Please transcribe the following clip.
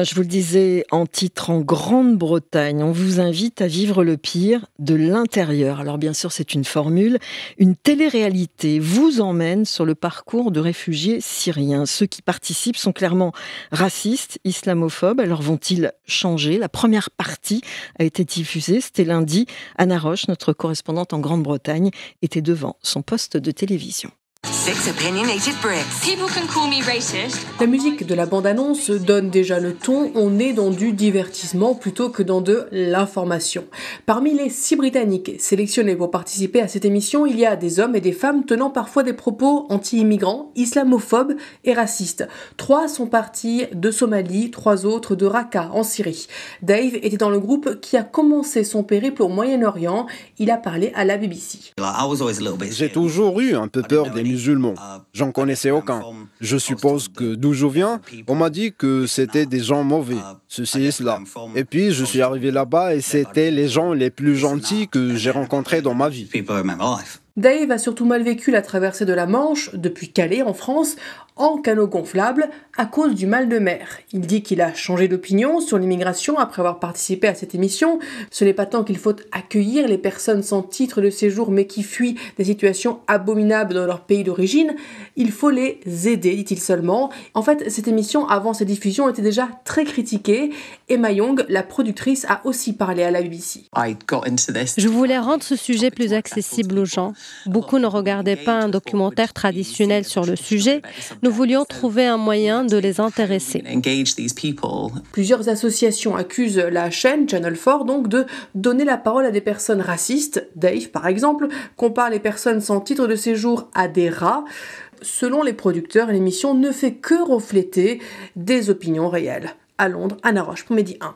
Je vous le disais en titre, en Grande-Bretagne, on vous invite à vivre le pire de l'intérieur. Alors bien sûr, c'est une formule. Une télé-réalité vous emmène sur le parcours de réfugiés syriens. Ceux qui participent sont clairement racistes, islamophobes. Alors vont-ils changer ? La première partie a été diffusée, c'était lundi. Anna Roche, notre correspondante en Grande-Bretagne, était devant son poste de télévision. La musique de la bande-annonce donne déjà le ton, on est dans du divertissement plutôt que dans de l'information. Parmi les 6 Britanniques sélectionnés pour participer à cette émission, il y a des hommes et des femmes tenant parfois des propos anti-immigrants, islamophobes et racistes. 3 sont partis de Somalie, 3 autres de Raqqa, en Syrie. Dave était dans le groupe qui a commencé son périple au Moyen-Orient. Il a parlé à la BBC. J'ai toujours eu un peu peur des musulmans. J'en connaissais aucun. Je suppose que d'où je viens, on m'a dit que c'était des gens mauvais, ceci et cela. Et puis je suis arrivé là-bas et c'était les gens les plus gentils que j'ai rencontrés dans ma vie. Dave a surtout mal vécu la traversée de la Manche, depuis Calais en France, en canot gonflable, à cause du mal de mer. Il dit qu'il a changé d'opinion sur l'immigration après avoir participé à cette émission. Ce n'est pas tant qu'il faut accueillir les personnes sans titre de séjour mais qui fuient des situations abominables dans leur pays d'origine, il faut les aider, dit-il seulement. En fait, cette émission, avant sa diffusion, était déjà très critiquée. Emma Young, la productrice, a aussi parlé à la BBC. Je voulais rendre ce sujet plus accessible aux gens. Beaucoup ne regardaient pas un documentaire traditionnel sur le sujet. Nous voulions trouver un moyen de les intéresser. Plusieurs associations accusent la chaîne Channel 4 donc de donner la parole à des personnes racistes. Dave, par exemple, compare les personnes sans titre de séjour à des rats. Selon les producteurs, l'émission ne fait que refléter des opinions réelles. À Londres, Anna Roche pour Midi 1.